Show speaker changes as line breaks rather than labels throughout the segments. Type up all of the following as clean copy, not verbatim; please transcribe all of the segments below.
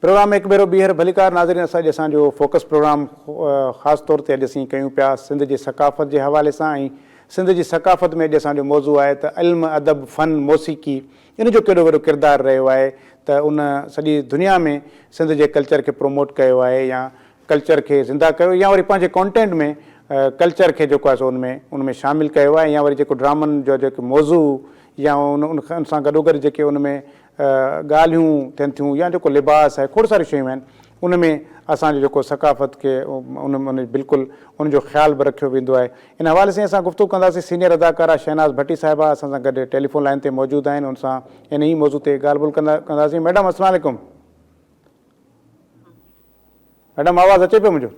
Programme एक भेरो ॿीहर भलीकार नाज़रीन असांजो फोकस प्रोग्राम ख़ासि तौर ते अॼु असीं कयूं पिया सिंध जी सकाफ़त जे हवाले सां ऐं सिंध जी सकाफ़त में अॼु असांजो मौज़ू आहे त इल्म अदब फ़न मौसीक़ी इन जो केॾो वॾो किरदारु रहियो आहे त उन सॼी दुनिया में सिंध जे कल्चर खे प्रोमोट कयो आहे या कल्चर खे ज़िंदा कयो या वरी पंहिंजे कॉन्टेंट में कल्चर खे जेको आहे सो उनमें शामिलु कयो आहे या वरी जेको ड्रामनि जो जेको मौज़ू या उन सां गॾोगॾु जेके उन में ॻाल्हियूं थियनि थियूं या जेको लिबास आहे खोड़ सारियूं शयूं आहिनि उन में असांजो जेको सकाफ़त खे उन बिल्कुलु उनजो ख़्यालु बि रखियो वेंदो आहे। इन हवाले सां असां गुफ़्तगू कंदासीं। सीनियर अदाकारा शहनाज़ भट्टी साहिबा असां सां गॾु टेलीफोन लाइन ते मौजूदु आहिनि। उन सां इन ई मौज़ू ते ॻाल्हि ॿोल कंदासीं। मैडम अस्सलाम वालेकुम। मैडम आवाज़ु अचे पियो मुंहिंजो?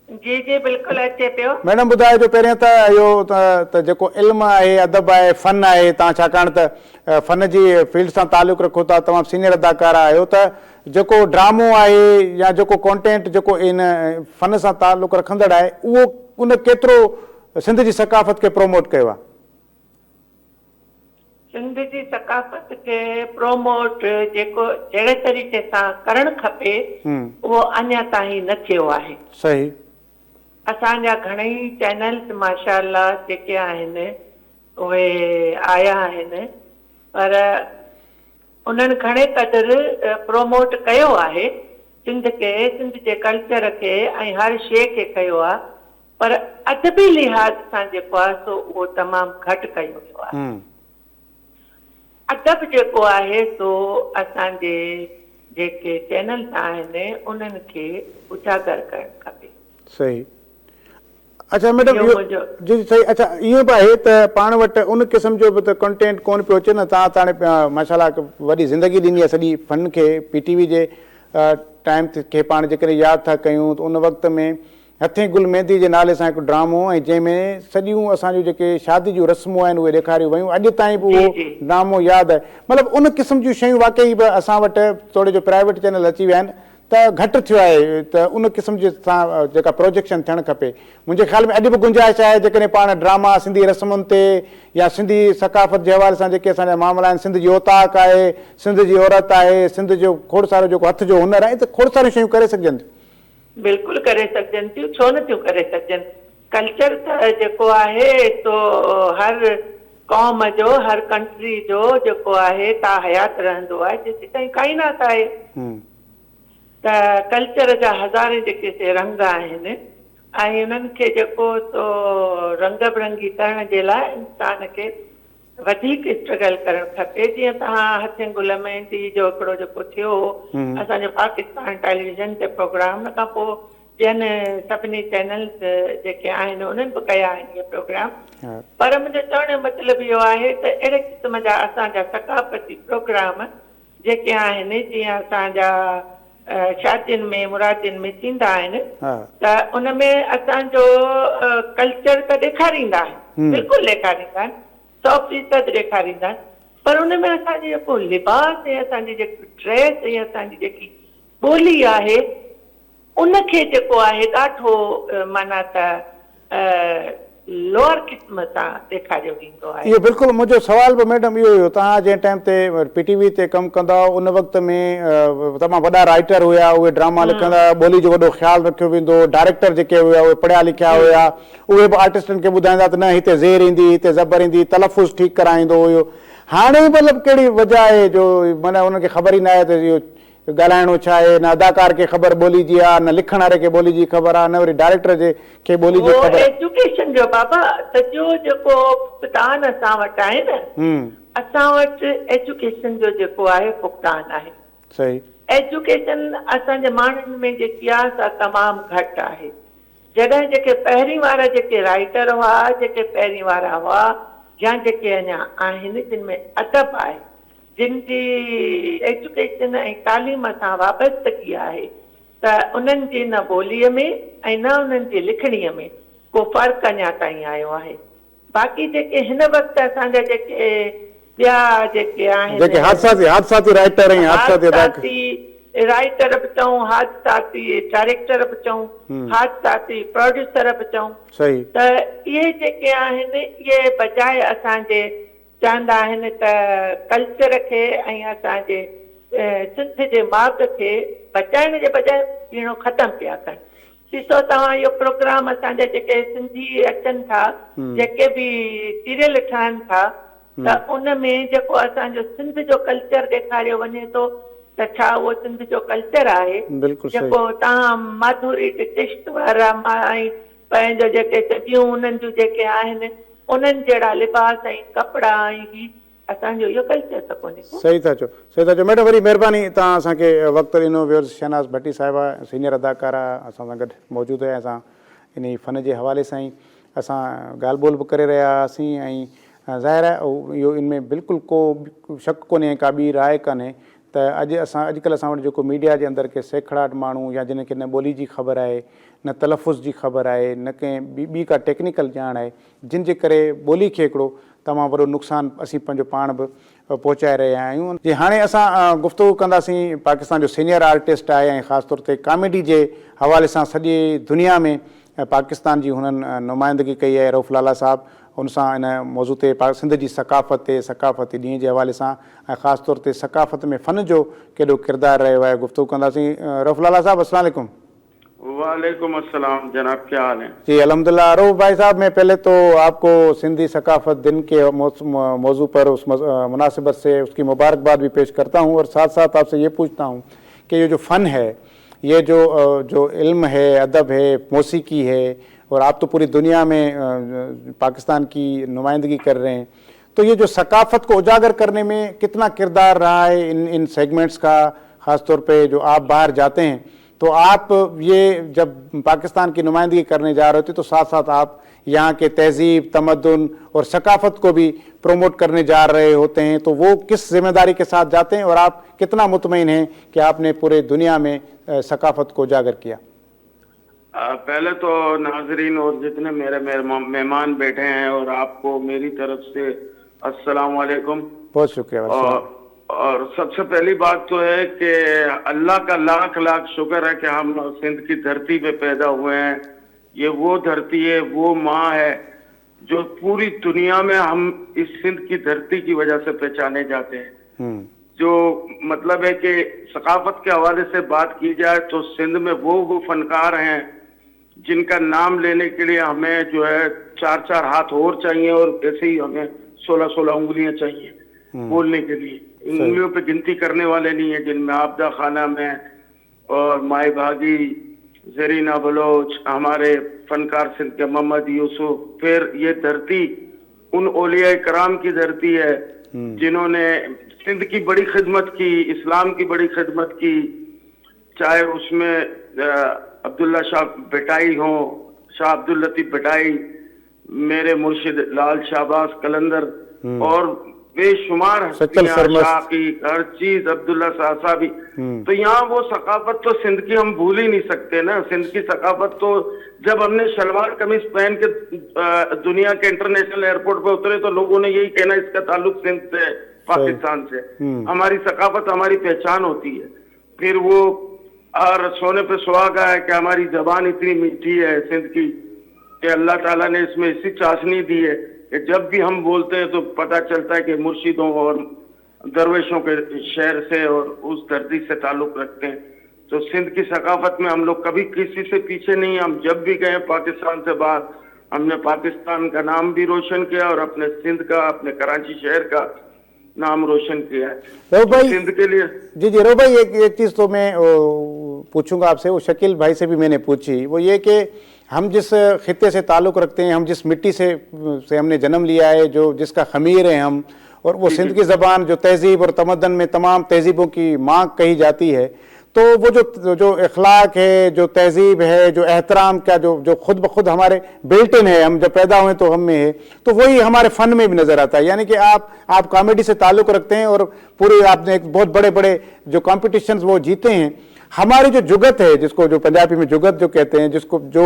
जी जी बिल्कुलु अचे पियो।
मैडम ॿुधायो जो पहिरियों त इहो त जेको इल्मु आहे अदब आहे फ़न आहे तव्हां छाकाणि त फ़न जी फील्ड सां तालुक़ु रखो था तमामु सीनियर अदाकारा आहियो त जेको ड्रामो आहे या जेको कॉन्टेंट जेको इन फ़न सां तालुक़ु रखंदड़ आहे उहो उन केतिरो सिंध जी सकाफ़त खे प्रोमोट कयो आहे?
सिंध जी सकाफ़त खे प्रोमोट जेको जहिड़े तरीक़े सां करणु खपे उहो अञा ताईं न थियो आहे।
सही।
असांजा घणेई चैनल्स माशाअल्लाह जेके आहिनि उहे आया आहिनि पर उन्हनि घणे क़दुरु प्रोमोट कयो आहे सिंध खे, सिंध जे कल्चर खे ऐं हर शइ खे कयो आहे पर अदबी लिहाज़ सां जेको आहे सो उहो तमामु घटि कयो वियो आहे। अदब जेको आहे सो असांजे जेके चैनल्स आहिनि उन्हनि खे उजागर करणु खपे।
सही। अच्छा मैडम जी सही। अच्छा इहो बि आहे त पाण वटि उन क़िस्म जो बि त कंटेंट कोन पियो अचे न। तव्हां त हाणे माशाअल्लाह वॾी ज़िंदगी ॾिनी आहे सॼी फ़न खे PTV जे टाइम खे पाण जेकॾहिं यादि था कयूं त उन वक़्त में हथें गुल मेहंदी जे नाले सां हिकु ड्रामो ऐं जंहिंमें सॼियूं असांजूं जेके शादी जूं रस्मूं आहिनि उहे ॾेखारियूं वयूं। अॼु ताईं बि उहो ड्रामो यादि आहे। मतिलबु उन क़िस्म जूं शयूं वाक़ई बि असां वटि थोरे जो प्राइवेट चैनल अची विया आहिनि त घटि थियो आहे त उन क़िस्म जे सां जेका प्रोजेक्शन थियणु खपे। मुंहिंजे ख़्याल में अॼु बि गुंजाइश आहे जेकॾहिं पाण ड्रामा सिंधी रस्मुनि ते या सिंधी सकाफ़त जे हवाले सां जेके असांजा मामला आहिनि सिंध जी औताक आहे सिंध जी औरत आहे सिंध जो खोड़ सारो जेको हथ जो हुनर आहे त खोड़ सारियूं शयूं करे सघजनि थियूं।
बिल्कुलु करे सघजनि थियूं, छो न थियूं करे सघजनि। कल्चर त जेको आहे सो हर क़ौम जो हर कंट्री जो जेको आहे ता हयात रहंदो आहे जेसि ताईं काइनात आहे। त कल्चर जा हज़ारे जेके से रंग आहिनि ऐं उन्हनि खे जेको सो रंग बिरंगी करण जे लाइ इंसान खे वधीक स्ट्रगल करणु खपे। जीअं तव्हां हथें गुल मेहंदी जो हिकिड़ो जेको थियो असांजो पाकिस्तान टेलीविज़न ते प्रोग्राम उन खां पोइ ॿियनि सभिनी चैनल्स जेके आहिनि उन्हनि बि कया आहिनि इहे प्रोग्राम। पर मुंहिंजो चवण जो मतिलबु इहो आहे त अहिड़े क़िस्म जा असांजा सकाफ़ती प्रोग्राम जेके आहिनि जीअं असांजा शादियुनि में मुरादियुनि में थींदा आहिनि त उनमें असांजो कल्चर त ॾेखारींदा आहिनि, बिल्कुलु ॾेखारींदा आहिनि, 100% ॾेखारींदा आहिनि पर उनमें असांजो जेको लिबास ऐं असांजी जेकी ड्रेस ऐं असांजी जेकी ॿोली आहे उनखे जेको आहे ॾाढो माना त लोअर क़िस्म सां ॾेखारियो वेंदो आहे।
इहो बिल्कुलु मुंहिंजो सुवाल बि मैडम इहो हुयो। तव्हां जंहिं टाइम ते PTV ते कमु कंदा हुआ उन वक़्त में तमामु वॾा राइटर हुया उहे ड्रामा लिखंदा ॿोली जो वॾो ख़्यालु रखियो वेंदो। डायरेक्टर जेके हुया उहे पढ़िया लिखिया हुया उहे बि आर्टिस्टनि खे ॿुधाईंदा त न हिते ज़ेर ईंदी हिते ज़बर ईंदी तलफ़ुज़ ठीकु कराईंदो हुयो। हाणे मतिलबु कहिड़ी वजह आहे जो माना उनखे ख़बर ई न आहे त इहो ॻाल्हाइणो छा आहे। न अदाकार खे ख़बर ॿोली जी आहे न लिखण वारे खे ॿोली जी ख़बर आहे न वरी डायरेक्टर खे ॿोली जी ख़बर।
एजुकेशन जो बाबा सॼो जेको फुक़दान असां वटि आहे न असां वटि एजुकेशन जो जेको आहे फुक़दान आहे।
सही।
एजुकेशन असांजे माण्हुनि में जेकी आहे सा तमामु घटि आहे। जॾहिं जेके पहिरीं वारा जेके राइटर हुआ जेके पहिरीं वारा हुआ या जेके अञा आहिनि जिन में अदब आहे जिन जी एजुकेशन ऐं तालीम सां वाबस्तगी आहे त उन्हनि जी न ॿोलीअ में ऐं न उन्हनि जी लिखणीअ में को फ़र्क़ु अञा ताईं आयो आहे। बाक़ी जेके हिन वक़्तु असांजा जेके ॿिया जेके आहिनि
हादसाती राइटर ऐं हादसाती
राइटर बि चऊं हादसाती डायरेक्टर बि चऊं हादसाती प्रोड्यूसर बि चऊं त इहे जेके आहिनि इहे बजाए असांजे चवंदा आहिनि त कल्चर खे ऐं असांजे सिंध जे माग खे बचाइण जे बजाए पीणो ख़तमु पिया कनि। ॾिसो तव्हां इहो प्रोग्राम असांजा जेके सिंधी अचनि था, जेके बि सीरियल ठहनि था, त उन में जेको असांजो सिंध जो कल्चर ॾेखारियो वञे थो, त छा उहो सिंध जो कल्चर आहे जेको तव्हां माधुरी टिश्त वारा ऐं पंहिंजो जेके सॼियूं उन्हनि जूं जेके आहिनि उन्हनि जहिड़ा लिबास ऐं कपिड़ा ऐं ही असांजो इहो कल्चर त कोन्हे को।
सही था चओ मैडम, वरी महिरबानी तव्हां असांखे वक़्तु ॾिनो। व्यूअर्स, शहनाज़ भट्टी साहिबा सीनियर अदाकारा असां सां गॾु मौजूदु आहे। असां इन फ़न जे हवाले सां ई असां ॻाल्हि ॿोल बि करे रहिया हुआसीं ऐं ज़ाहिर आहे इहो इनमें बिल्कुलु को शक कोन्हे, का ॿी राय कान्हे त अॼुकल्ह असां वटि जेको मीडिया जे अंदरि के सैकड़ाट माण्हू या जिन खे न ॿोली जी ख़बर आहे, न तलफ़ुज़ जी ख़बर आहे, न कंहिं ॿी का टेक्निकल ॼाण आहे, जिन जे करे ॿोली खे हिकिड़ो तमामु वॾो नुक़सानु असीं पंहिंजो पाण बि पहुचाए रहिया आहियूं। जी हाणे असां गुफ़्तगू कंदासीं पाकिस्तान जो सीनियर आर्टिस्ट आहे ऐं ख़ासि तौर ते कॉमेडी जे हवाले सां सॼी दुनिया में पाकिस्तान जी हुननि नुमाइंदगी कई आहे, रऊफ़ लाला साहब। उन सां इन मौज़ू ते सिंध जी सकाफ़त ते सकाफ़ती ॾींहं जे हवाले सां ऐं ख़ासि तौर ते सकाफ़त में फ़न जो केॾो किरदारु रहियो आहे गुफ़्तगू कंदासीं। रऊफ़ लाला साहब, अस्सलाम वालेकुम।
वालेकुम अस्सलाम जनाब, क्या हाल है?
जी अल्हम्दुलिल्लाह। रऊफ़ भाई साहब, मैं पहले तो आपको सिंधी सकाफ़त दिन के मौजू पर उस मुनासिबत से उसकी मुबारकबाद भी पेश करता हूँ और साथ साथ आपसे ये पूछता हूँ कि ये जो फ़न है, ये जो इल्म है, अदब है, मौसीकी है, और आप तो पूरी दुनिया में पाकिस्तान की नुमाइंदगी कर रहे हैं, तो ये जो सकाफ़त को उजागर करने में कितना किरदार रहा है इन सेगमेंट्स का? ख़ास तौर पे जो आप बाहर जाते हैं तो आप ये जब पाकिस्तान की नुमाइंदगी करने जा रहे थे तो साथ साथ आप यहाँ के तहज़ीब, तमद्दुन और सकाफ़त को भी प्रोमोट करने जा रहे होते हैं, तो वो किस जिम्मेदारी के साथ जाते हैं और आप कितना मुतमईन हैं कि आपने पूरे दुनिया में सकाफ़त को उजागर किया?
पहले तो नाजरीन और जितने मेरे मेहमान बैठे हैं और आपको मेरी तरफ से अस्सलाम वालेकुम,
बहुत शुक्रिया।
और सबसे पहली बात तो है कि अल्लाह का लाख लाख शुक्र है कि हम सिंध की धरती पे पैदा हुए हैं। ये वो धरती है, वो माँ है जो पूरी दुनिया में हम इस सिंध की धरती की वजह से पहचाने जाते हैं। जो मतलब है कि सकाफत के हवाले से बात की जाए तो सिंध में वो फनकार हैं जिनका नाम लेने के लिए हमें जो है 4-4 हाथ और चाहिए और ऐसे ही हमें 16-16 उंगलियां चाहिए बोलने के लिए। उंगलियों पे गिनती करने वाले नहीं है, जिनमें आबदा खाना में और माई भागी, जरीना बलोच, हमारे फनकार सिंध के मोहम्मद यूसुफ। फिर ये धरती उन औलिया कराम की धरती है जिन्होंने सिंध की बड़ी खिदमत की, इस्लाम की बड़ी खिदमत की, चाहे उसमें अब्दुल्ला शाह भटाई हो, शाह अब्दुल लतीफ भटाई, मेरे मुर्शिद लाल शाहबाज कलंदर और बेशुमार की हर चीज, अब्दुल्ला साहसा भी। तो यहाँ वो सकाफत तो सिंध की हम भूल ही नहीं सकते ना। सिंध की सकाफत तो जब हमने शलवार कमीज पहन के दुनिया के इंटरनेशनल एयरपोर्ट पे उतरे तो लोगों ने यही कहना इसका ताल्लुक सिंध से, पाकिस्तान से। हमारी सकाफत हमारी पहचान होती है। फिर वो और सोने पे सुहागा है कि हमारी जबान इतनी मीठी है सिंध की कि अल्लाह ताला ने इसमें ऐसी चाशनी दी है कि जब भी हम बोलते हैं तो पता चलता है कि मुर्शिदों और दरवेशों के शहर से और उस धरती से ताल्लुक रखते हैं। तो सिंध की सकाफत में हम लोग कभी किसी से पीछे नहीं। हम जब भी गए पाकिस्तान से बाहर, हमने पाकिस्तान का नाम भी रोशन किया और अपने सिंध का, अपने कराची शहर का नाम रोशन किया है।
रऊफ़ भाई,
सिंध के लिए
जी रऊफ़ भाई, एक चीज़ तो मैं पूछूंगा आपसे, वो शकील भाई से भी मैंने पूछी, वो ये कि हम जिस खित्ते से ताल्लुक़ रखते हैं, हम जिस मिट्टी से हमने जन्म लिया है, जो जिसका खमीर हैं हम, और वो सिंध की ज़बान जो तहज़ीब और तमद्दन में तमाम तहज़ीबों की माँ कही जाती है, तो वो जो अखलाक है, जो तहज़ीब है, जो एहतराम का जो खुद ब खुद हमारे बिल्ट इन है, हम जब पैदा हुए तो हम में है, तो वही हमारे फ़न में भी नज़र आता है। यानी कि आप कॉमेडी से ताल्लुक़ रखते हैं और पूरे आपने एक बहुत बड़े बड़े जो कॉम्पिटिशन्स वो जीते हैं। हमारी जो जुगत है, जिसको जो पंजाबी में जुगत जो कहते हैं, जिसको जो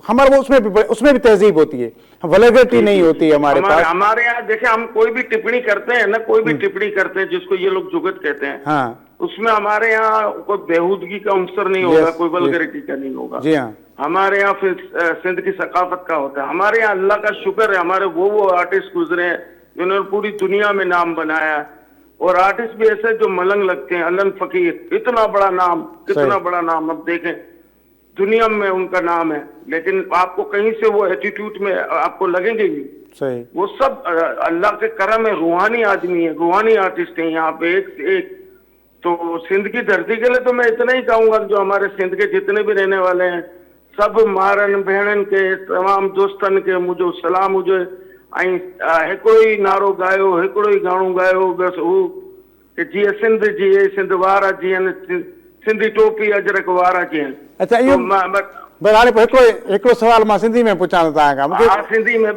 हमारे वो उसमें भी तहजीब होती है, वल्गैरिटी नहीं होती है हमारे पास।
हमारे यहाँ देखे, हम कोई भी टिप्पणी करते हैं ना, कोई भी टिप्पणी करते हैं जिसको ये लोग जुगत कहते हैं, हाँ, उसमें हमारे यहाँ कोई बेहूदगी का अंसर नहीं होगा, कोई वल्गैरिटी का नहीं होगा। जी हाँ, हमारे यहाँ फिर सिंध की सकाफत का होता है। हमारे यहाँ अल्लाह का शुक्र है, हमारे वो आर्टिस्ट गुजरे हैं जिन्होंने पूरी दुनिया में नाम बनाया। और आर्टिस्ट भी ऐसे जो मलंग लगते हैं। अलन फकीर, इतना बड़ा नाम, कितना बड़ा नाम, अब देखें दुनिया में उनका नाम है, लेकिन आपको कहीं से वो एटीट्यूड में आपको लगेंगे ही।
सही।
वो सब अल्लाह के करम है, रूहानी आदमी है, रूहानी आर्टिस्ट है यहाँ पे एक से एक। तो सिंध की धरती के लिए तो मैं इतना ही कहूंगा, जो हमारे सिंध के जितने भी रहने वाले हैं सब मारन भेणन के तमाम दोस्तन के मुझे सलाम हुजे। ऐं हिकिड़ो ई नारो गायो, हिकिड़ो ई गानो गायो, बसि हू कि जीअं सिंध जीए, सिंध वारा जीअनि, सिंधी टोपी अजरक वारा जीअनि।
अच्छा, इहो बस हाणे हिकिड़ो सवाल मां सिंधी में पुछां थो तव्हां खां।
हा, सिंधी में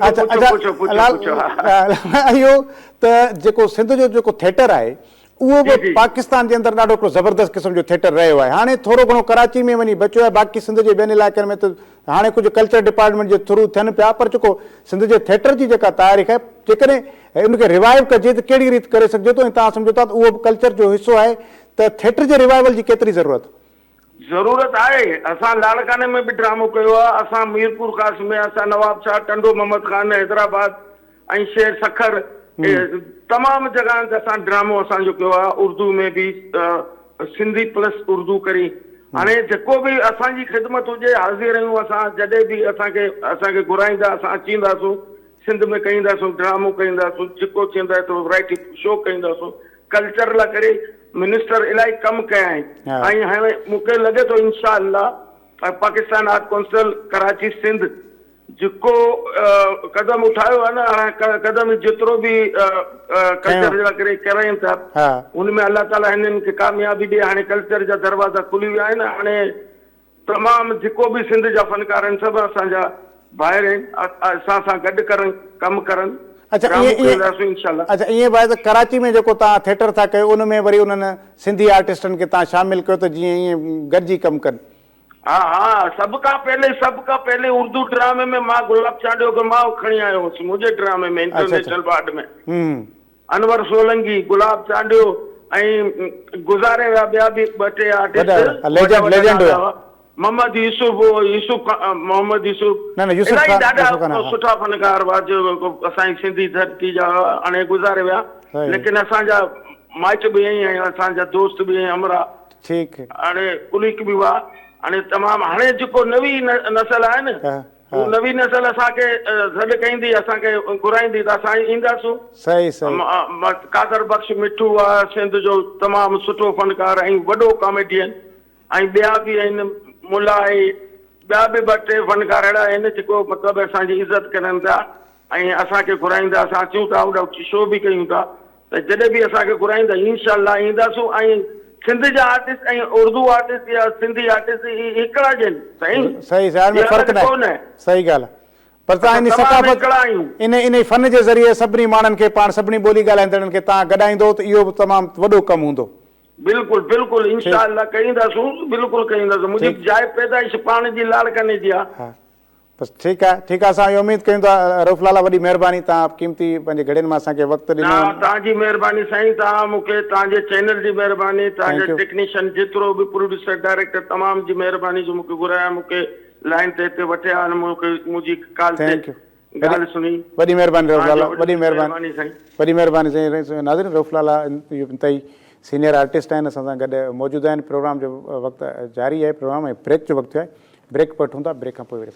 इहो त जेको सिंध जो जेको थिएटर आहे उहो बि पाकिस्तान जे अंदरि ॾाढो हिकिड़ो ज़बरदस्त क़िस्म जो थिएटर रहियो आहे। हाणे थोरो घणो कराची में वञी बचियो आहे, बाक़ी सिंध जे ॿियनि इलाइक़नि में त हाणे कुझु कल्चर डिपार्टमेंट जे थ्रू थियनि पिया, पर जेको सिंध जे थिएटर जी जेका तारीख़ आहे, जेकॾहिं उनखे रिवाइव कजे त कहिड़ी रीति करे सघिजे थो, ऐं तव्हां सम्झो था त उहो कल्चर जो हिसो आहे, त थिएटर जे रिवाइवल जी केतिरी
ज़रूरत आहे। असां लाड़काने में बि ड्रामो कयो आहे, असां मीरपुर खास में, असां नवाब शाह, टंडो मोहम्मद खान, हैदराबाद ऐं शेर सखर, तमाम जगह ते असां ड्रामो असांजो कयो आहे। उर्दू में भी सिंधी प्लस उर्दू करी। हाणे जेको भी असांजी ख़िदमत हुजे हाज़िर आहियूं असां, जॾहिं भी असांखे घुराईंदा असां अचींदासूं, सिंध में कईंदासूं, ड्रामो कईंदासूं, जेको थींदा त वैरायटी शो कईंदासूं। कल्चर लाइ करे मिनिस्टर इलाही कम कया आहिनि, ऐं हाणे मूंखे लॻे थो इंशाअल्लाह पाकिस्तान आर्ट काउंसिल कराची सिंध जेको कदम उठायो आहे न, हाणे कदम जेतिरो बि कल्चर जे लाइ करे कराइनि था, उनमें अल्लाह ताला हिननि खे कामयाबी ॾे। हाणे कल्चर जा दरवाज़ा खुली विया आहिनि। हाणे तमामु जेको बि सिंध जा फनकार आहिनि सभु असांजा ॿाहिरि आहिनि, असां सां गॾु करनि, कमु करनि।
अच्छा, ईअं भाई त कराची में जेको तव्हां थिएटर था कयो उन में वरी उन्हनि सिंधी आर्टिस्टनि खे तव्हां शामिल कयो त जीअं ईअं गॾिजी कमु कनि?
हाँ, सब का पहले उर्दू ड्रामे में मां गुलाब चांडियो के मां खणी आयो हुउसि मुंहिंजे ड्रामे में, इंटरनेशनल वार्ड में। अनवर सोलंकी, गुलाब चांडियो ऐं गुज़ारे विया ॿिया बि ॿ टे आर्टिस्ट, मोहम्मद यूसुफ मोहम्मद यूसुफ, इलाही ॾाढा सुठा फनकार हुआ जो असांजी सिंधी धरती जा हाणे गुज़ारे विया। लेकिन असांजा माइट बि आहिनि ऐं असांजा दोस्त बि आहिनि, अमरा हाणे कुलिक बि हुआ। हाणे तमामु हाणे जेको नवी नस्ल आहे न, उहा नवी नस्ल असांखे सॾु कईंदी, असांखे घुराईंदी त असां ईंदासूं। कादर बख्श मिठू आहे सिंध जो तमामु सुठो फनकार ऐं वॾो कॉमेडियन, ऐं ॿिया बि आहिनि, मुला आहे, ॿिया बि ॿ टे फनकार अहिड़ा आहिनि जेको मतिलबु असांजी इज़त करनि था ऐं असांखे घुराईंदा। असां अचूं था ओॾा शो बि कयूं था, त जॾहिं बि असांखे घुराईंदा इंशाअल्लाह ईंदासूं। ऐं सिंध जा आर्टिस्ट ऐं उर्दू आर्टिस्ट या सिंधी आर्टिस्ट हिकिड़ा आहिनि। सही
ॻाल्हि आहे, पर तव्हां इन सकाफ़त इन फन जे ज़रिए सभिनी माण्हुनि खे, पाण सभिनी ॿोली ॻाल्हाईंदड़नि खे तव्हां गॾाईंदो त इहो बि तमामु वॾो कमु हूंदो।
बिल्कुलु बिल्कुलु, इंशाअल्लाह कईंदासूं, बिल्कुलु कईंदासूं। मुंहिंजी जाइ पैदाइश पाण जी लाड़काने जी आहे।
बसि ठीकु आहे, असां इहो उमेदु कयूं था। रऊफ़ लाला, वॾी महिरबानी, तव्हां क़ीमती पंहिंजे घड़ियुनि मां असांखे वक़्तु ॾिनो।
तव्हांजी महिरबानी साईं, तव्हां मूंखे, तव्हांजे चैनल जी महिरबानी, तव्हांजे टेक्नीशियन जेतिरो बि प्रोड्यूसर डायरेक्टर तमाम जी महिरबानी जो मूंखे घुराया, मूंखे लाइन ते हिते वठिया, मूंखे मुंहिंजी कॉल ते ॻाल्हि सुनी। वॾी महिरबानी रऊफ़ लाला, वॾी महिरबानी साईं, वॾी महिरबानी साईं। नाज़रीन, रऊफ़ लाला इंतई सीनियर आर्टिस्ट आहिनि, असां सां गॾु मौजूदु आहिनि। प्रोग्राम जो वक़्तु जारी आहे, प्रोग्राम ऐं ब्रेक जो वक़्तु आहे। ब्रेक वठूं था, ब्रेक खां पोइ वरी